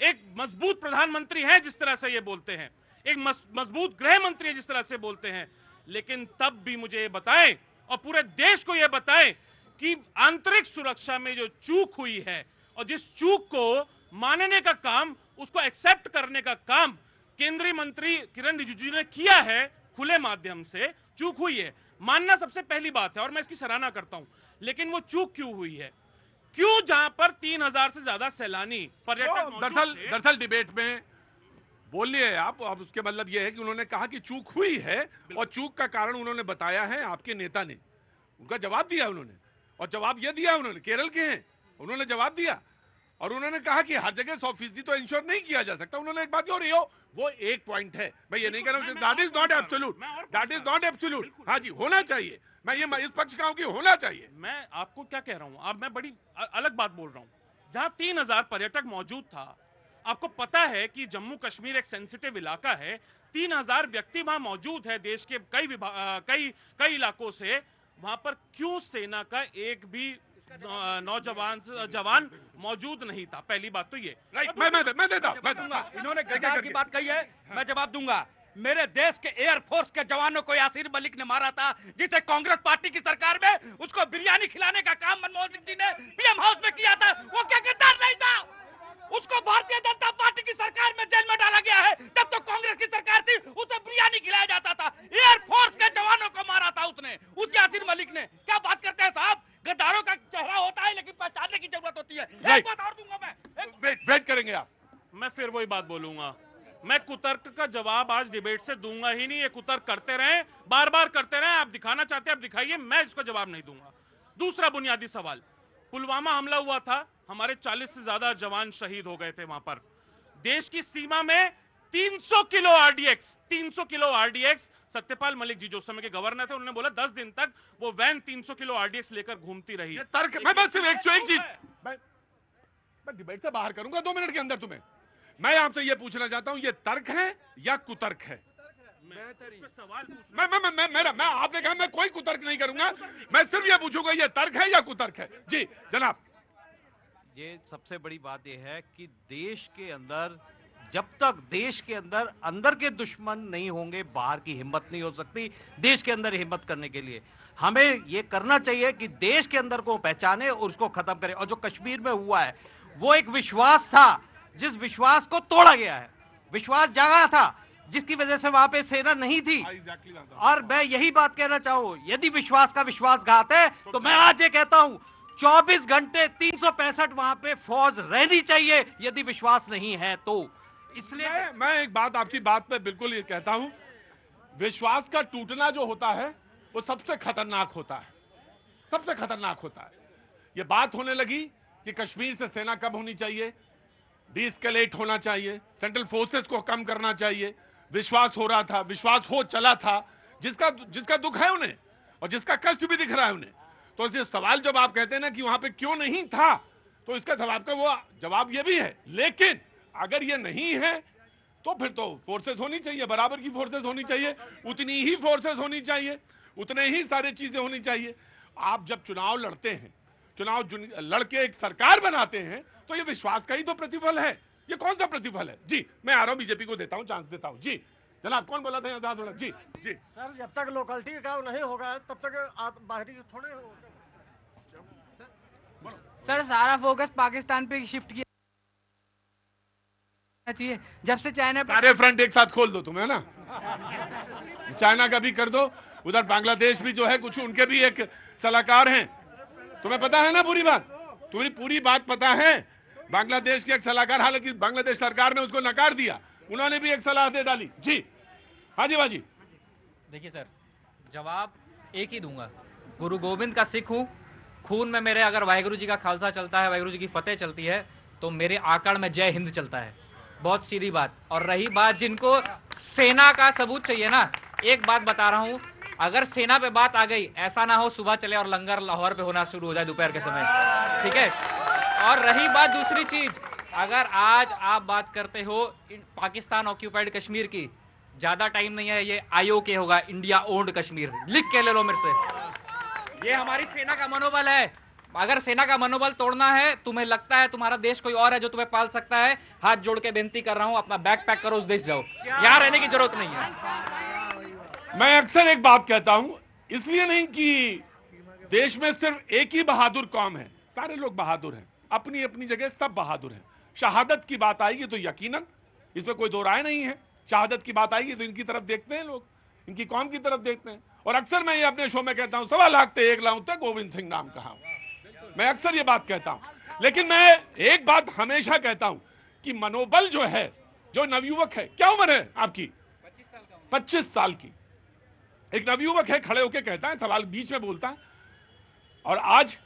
Speaker 5: एक मजबूत प्रधानमंत्री है जिस तरह से ये बोलते हैं, एक मजबूत गृह मंत्री है जिस तरह से बोलते हैं। लेकिन तब भी मुझे ये बताएं और पूरे देश को यह बताएं कि आंतरिक सुरक्षा में जो चूक हुई है और जिस चूक को मानने का काम, उसको एक्सेप्ट करने का काम केंद्रीय मंत्री किरण रिजिजू ने किया है, खुले माध्यम से चूक हुई है, मानना सबसे पहली बात है और मैं इसकी सराहना करता हूं। लेकिन वो चूक क्यों हुई है? क्यों जहां पर 3000 से ज्यादा सैलानी पर्यटक
Speaker 2: दरअसल डिबेट में बोल लिए आप, अब उसके मतलब ये है कि उन्होंने कहा कि चूक हुई है और चूक का कारण उन्होंने बताया है आपके नेता ने, उनका जवाब दिया उन्होंने। और जवाब यह दिया उन्होंने, केरल के हैं, उन्होंने जवाब दिया और उन्होंने कहा कि हर जगह 100% तो इंश्योर नहीं किया जा सकता। उन्होंने एक बात, और वो एक पॉइंट है, मैं ये नहीं कह रहा हूं that is not absolute, that is not absolute. हाँ जी, होना चाहिए, मैं ये इस पक्ष का हूं कि होना चाहिए।
Speaker 5: मैं आपको क्या कह रहा हूं, अब मैं बड़ी अलग बात बोल रहा हूं। जहां 3000 पर्यटक मौजूद था, आपको पता है कि जम्मू कश्मीर एक सेंसिटिव इलाका है, 3000 व्यक्ति वहां मौजूद है देश के कई इलाकों से। वहां पर क्यों सेना का एक भी जवान मौजूद नहीं था? पहली बात तो ये।
Speaker 2: राइट, मैं देता हूं।
Speaker 7: इन्होंने गद्दार की बात कही है, मैं जवाब दूंगा। मेरे देश के एयरफोर्स के जवानों को यासिर मलिक ने मारा था, जिसे कांग्रेस पार्टी की सरकार में उसको बिरयानी खिलाने का काम मनमोहन सिंह जी ने पीएम हाउस में किया था। वो क्या गद्दार नहीं था? उसको भारतीय जनता पार्टी की सरकार में जेल में डाला गया है। तब तो कांग्रेस की सरकार थी, उसे बिरयानी खिलाया जाता था। एयरफोर्स के जवानों को मारा था उसने, उस यासिर मलिक ने। क्या बात करते हैं साहब? गद्दारों का चेहरा होता है लेकिन पहचानने की जरूरत होती है। एक बात और दूंगा मैं,
Speaker 2: वेट करेंगे आप।
Speaker 5: मैं फिर वही बात बोलूंगा, मैं कुतर्क का जवाब आज डिबेट से दूंगा ही नहीं। ये कुतर्क करते रहे, बार बार करते रहे, आप दिखाना चाहते हैं आप दिखाइए, मैं इसका जवाब नहीं दूंगा। दूसरा बुनियादी सवाल, पुलवामा हमला हुआ था, हमारे 40 से ज्यादा जवान शहीद हो गए थे वहां पर। देश की सीमा में 300 किलो आरडीएक्स, सत्यपाल मलिक जी जो उस समय के गवर्नर थे, उन्होंने बोला 10 दिन तक वो वैन 300 किलो आरडीएक्स लेकर घूमती रही।
Speaker 2: तर्क, मैं बस सिर्फ एक चीज, मैं डिबेट से बाहर करूंगा 2 मिनट के अंदर तुम्हें। मैं आपसे ये पूछना चाहता हूं, ये तर्क है या कुतर्क है? मैं आपने कहा मैं कोई कुतर्क नहीं करूंगा, मैं सिर्फ ये पूछूंगा ये तर्क है या कुतर्क है? जी जनाब।
Speaker 12: ये सबसे बड़ी बात यह है कि देश के अंदर जब तक देश के अंदर के दुश्मन नहीं होंगे, बाहर की हिम्मत नहीं हो सकती देश के अंदर हिम्मत करने के लिए। हमें ये करना चाहिए कि देश के अंदर को पहचाने और उसको खत्म करें। और जो कश्मीर में हुआ है वो एक विश्वास था, जिस विश्वास को तोड़ा गया है। विश्वास जागा था जिसकी वजह से वहां पे सेना नहीं थी। और मैं यही बात कहना चाहूँ, यदि विश्वास का विश्वासघात है तो मैं आज ये कहता हूं 24 घंटे 365 वहां पे फौज रहनी चाहिए, यदि विश्वास नहीं है तो। इसलिए
Speaker 2: मैं एक बात आपकी बात पे बिल्कुल ये कहता हूं, विश्वास का टूटना जो होता है वो सबसे खतरनाक होता है, सबसे खतरनाक होता है। ये बात होने लगी कि कश्मीर से सेना कब होनी चाहिए, डीएस्केलेट होना चाहिए, सेंट्रल फोर्सेस को कम करना चाहिए। विश्वास हो रहा था, विश्वास हो चला था, जिसका दुख है उन्हें और जिसका कष्ट भी दिख रहा है उन्हें। तो इस सवाल जब आप कहते हैं ना कि वहां पे क्यों नहीं था, तो इसका जवाब ये भी है। लेकिन अगर ये नहीं है तो फिर तो फोर्सेस होनी चाहिए, बराबर की फोर्सेस होनी चाहिए, उतनी ही फोर्सेस होनी चाहिए, उतने ही सारी चीजें होनी चाहिए। आप जब चुनाव लड़ते हैं, चुनाव लड़के एक सरकार बनाते हैं, तो ये विश्वास का ही तो प्रतिफल है। ये कौन सा प्रतिफल है? जी मैं आ रहा हूं, बीजेपी को देता हूं, चांस देता हूं। जी जनाब, कौन बोला था यहाँ थोड़ा? जी जी
Speaker 10: सर, जब तक लोकलिटी का नहीं होगा तब तक आप बाहरी थोड़े हो।
Speaker 3: सर सारा फोकस पाकिस्तान पे शिफ्ट किया चाहिए जब से चाइना
Speaker 2: सारे फ्रंट एक साथ खोल दो तुम, है ना? चाइना का भी कर दो, उधर बांग्लादेश भी जो है कुछ उनके भी एक सलाहकार हैं, तुम्हें पता है ना पूरी बात? तुम्हें पूरी बात पता है? बांग्लादेश के एक सलाहकार, हालांकि बांग्लादेश सरकार ने उसको नकार दिया, उन्होंने भी एक सलाह दे डाली। जी हाँ जी बाजी।
Speaker 13: देखिए सर, जवाब एक ही दूंगा। गुरु गोविंद का सिख हूँ, खून में मेरे अगर वाहिगुरु जी का खालसा चलता है, वाहिगुरु जी की फतेह चलती है, तो मेरे आकड़ में जय हिंद चलता है। बहुत सीधी बात। और रही बात जिनको सेना का सबूत चाहिए ना, एक बात बता रहा हूँ, अगर सेना पे बात आ गई, ऐसा ना हो सुबह चले और लंगर लाहौर पे होना शुरू हो जाए दोपहर के समय, ठीक है? और रही बात दूसरी चीज, अगर आज आप बात करते हो पाकिस्तान ऑक्यूपाइड कश्मीर की, ज्यादा टाइम नहीं है, ये IOK होगा, इंडिया ओन्ड कश्मीर, लिख के ले लो मेरे से। ये हमारी सेना का मनोबल है। अगर सेना का मनोबल तोड़ना है, तुम्हें लगता है तुम्हारा देश कोई और है जो तुम्हें पाल सकता है, हाथ जोड़ के बेनती कर रहा हूं, अपना बैग पैक करो, उस देश जाओ, यहाँ रहने की जरूरत नहीं है।
Speaker 2: मैं अक्सर एक बात कहता हूं, इसलिए नहीं कि देश में सिर्फ एक ही बहादुर कौम है, सारे लोग बहादुर हैं, अपनी अपनी जगह सब बहादुर हैं। शहादत की बात आएगी तो यकीनन इसमें कोई दो राय नहीं है, शहादत की बात आएगी तो इनकी तरफ देखते हैं लोग, इनकी कौम की तरफ देखते हैं। और अक्सर मैं ये अपने शो में कहता हूं, 1.25 लाख थे 1 लाख तक गोविंद सिंह नाम कहा, मैं अक्सर ये बात कहता हूं। लेकिन मैं एक बात हमेशा कहता हूं कि मनोबल जो है, जो नवयुवक है, क्या उम्र है आपकी? 25 साल की। एक नवयुवक है, खड़े होकर कहता है, सवाल बीच में बोलता है, और आज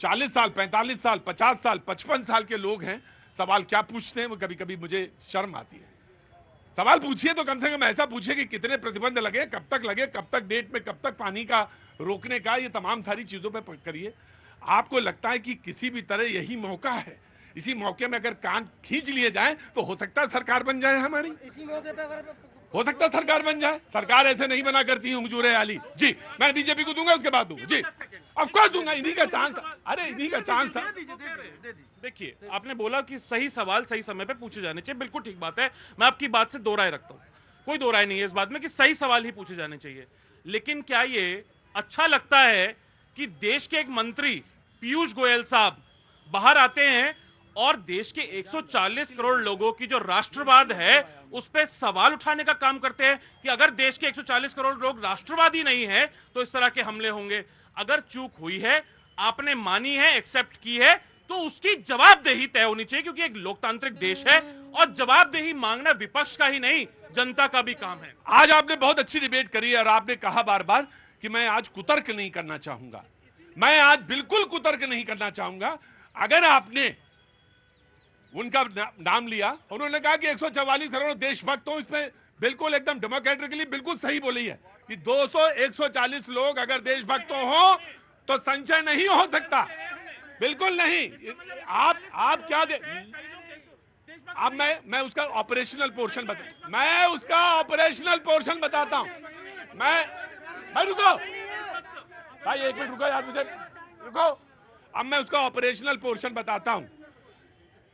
Speaker 2: 40 साल 45 साल 50 साल 55 साल के लोग हैं, सवाल क्या पूछते हैं वो कभी कभी मुझे शर्म आती है। सवाल पूछिए तो कम से कम ऐसा पूछिए कि कितने प्रतिबंध लगे, कब तक लगे, कब तक डेट में, कब तक पानी का रोकने का, ये तमाम सारी चीजों पे करिए। आपको लगता है कि किसी भी तरह यही मौका है, इसी मौके में अगर कान खींच लिए जाए तो हो सकता है सरकार बन जाए हमारी,
Speaker 10: इसी मौके पे अगर
Speaker 2: हो सकता है सरकार बन जाए। सरकार ऐसे नहीं बना करती है हुजूर आली। जी मैं बीजेपी को दूंगा, उसके बाद दूंगा। जी ऑफ कोर्स दूंगा, इन्हीं का चांस, अरे इन्हीं का चांस था।
Speaker 5: देखिए, आपने बोला कि सही सवाल सही समय पे पूछे जाने चाहिए, बिल्कुल ठीक बात है, मैं आपकी बात से दो राय रखता हूँ, कोई दो राय नहीं है इस बात में कि सही सवाल ही पूछे जाने चाहिए। लेकिन क्या ये अच्छा लगता है कि देश के एक मंत्री पीयूष गोयल साहब बाहर आते हैं और देश के 140 करोड़ लोगों की जो राष्ट्रवाद है उस पर सवाल उठाने का काम करते हैं कि अगर देश के 140 करोड़ लोग राष्ट्रवादी नहीं है तो इस तरह के हमले होंगे। अगर चूक हुई है, आपने मानी है, एक्सेप्ट की है, तो उसकी जवाबदेही तय होनी चाहिए, क्योंकि एक लोकतांत्रिक देश है और जवाबदेही मांगना विपक्ष का ही नहीं, जनता का भी काम है।
Speaker 2: आज आपने बहुत अच्छी डिबेट करी और आपने कहा बार बार कि मैं आज कुतर्क नहीं करना चाहूंगा। मैं आज बिल्कुल कुतर्क नहीं करना चाहूंगा। अगर आपने उनका नाम लिया, उन्होंने कहा कि 144 करोड़ देशभक्त हो, इसमें बिल्कुल एकदम डेमोक्रेटिकली बिल्कुल सही बोली है कि 140 लोग अगर देशभक्त हो तो संशय नहीं हो सकता, बिल्कुल नहीं। आप क्या दे, अब मैं उसका ऑपरेशनल पोर्शन बताता हूं। भाई रुको, भाई एक मिनट रुको यार, मुझे रुको। अब मैं उसका ऑपरेशनल पोर्शन बताता हूं।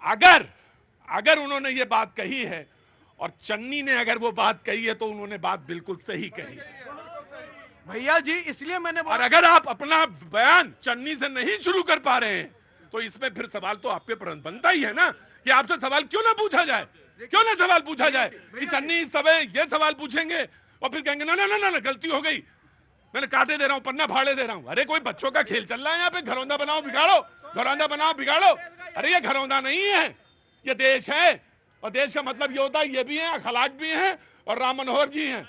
Speaker 2: अगर उन्होंने ये बात कही है और चन्नी ने अगर वो बात कही है तो उन्होंने बात बिल्कुल सही कही है
Speaker 6: भैया जी, इसलिए मैंने
Speaker 2: और अगर आप अपना बयान चन्नी से नहीं शुरू कर पा रहे हैं तो इसमें फिर सवाल तो आप पे बनता ही है ना कि आपसे सवाल क्यों ना पूछा जाए, क्यों ना सवाल पूछा जाए कि चन्नी इस समय ये सवाल पूछेंगे और फिर कहेंगे ना ना ना ना गलती हो गई, मैंने काटे दे रहा हूं, पन्ना फाड़े दे रहा हूं। अरे कोई बच्चों का खेल चल रहा है यहाँ पे, घरौंदा बनाओ बिगाड़ो, घरौंदा बनाओ बिगाड़ो। अरे ये घरौंदा नहीं है, ये देश है, और देश का मतलब ये होता है ये भी है, अखलाक भी हैं और राम मनोहर जी हैं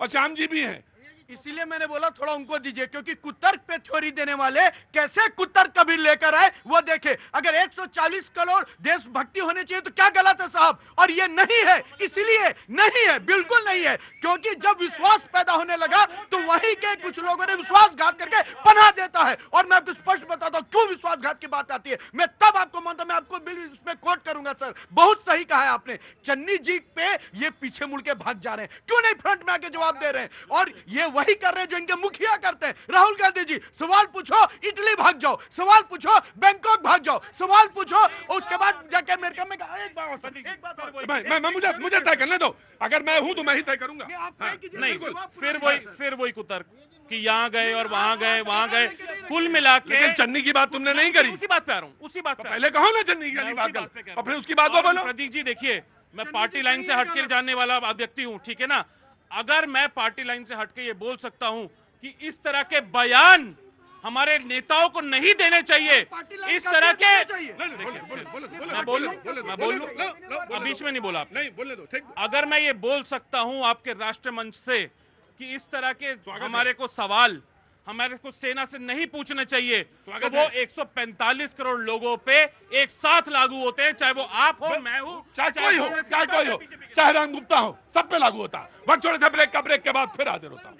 Speaker 2: और श्याम जी भी हैं।
Speaker 6: इसीलिए मैंने बोला थोड़ा उनको दीजिए, क्योंकि कुतर्क पे थ्योरी देने वाले कैसे कुतर्क कभी लेकर आए वो देखे। अगर 140 करोड़ देशभक्ति होनी चाहिए तो क्या गलत है साहब? और ये नहीं है, इसीलिए नहीं है, बिल्कुल नहीं है, क्योंकि जब विश्वास पैदा होने लगा तो वहीं के कुछ लोगों ने विश्वासघात करके पनाह देता है। और मैं आपको स्पष्ट बताता हूं क्यों विश्वासघात की बात आती है। मैं तब आपको मानता हूं, मैं आपको बिल इसमें कोट करूंगा सर, बहुत सही कहा है आपने। चन्नी जी पे ये पीछे मुड़ के भाग जा रहे हैं, क्यों नहीं फ्रंट में आके जवाब दे रहे हैं? और ये वही कर रहे हैं जो इनके मुखिया करते हैं। राहुल गांधी जी, सवाल पूछो इटली भाग जाओ, सवाल पूछो बैंकॉक भाग जाओ, सवाल पूछो उसके बाद जाके अमेरिका में।
Speaker 2: मुझे तय करने दो, अगर मैं हूं तो मैं ही तय करूंगा।
Speaker 5: नहीं, फिर वही कुतर्क कि यहाँ गए और वहां गए, कुल मिला के।
Speaker 2: चन्नी की बात तुमने नहीं करी,
Speaker 5: उसी बात पे आ रहा हूँ, उसी बात पे।
Speaker 2: पहले कहो ना चन्नी की बात कर, और फिर उसकी बात वो बोलो।
Speaker 5: प्रतीक जी देखिए, मैं पार्टी लाइन से हटके जाने वाला व्यक्ति हूँ, ठीक है ना? अगर मैं पार्टी लाइन से हटके ये बोल सकता हूँ कि इस तरह के बयान हमारे नेताओं को नहीं देने चाहिए, इस तरह के, मैं बोलूं, अब बीच में नहीं बोला आप,
Speaker 2: नहीं बोलने दो, ठीक।
Speaker 5: अगर मैं ये बोल सकता हूं आपके राष्ट्रमंच से कि इस तरह के हमारे को सवाल हमारे को सेना से नहीं पूछने चाहिए, तो वो 145 करोड़ लोगों पे एक साथ लागू होते हैं, चाहे वो आप हो, मैं हूं,
Speaker 2: चाहे कोई हो, चाहे राम गुप्ता हो, सब पे लागू होता है। वक्त थोड़े से ब्रेक के बाद फिर हाजिर होता हूं।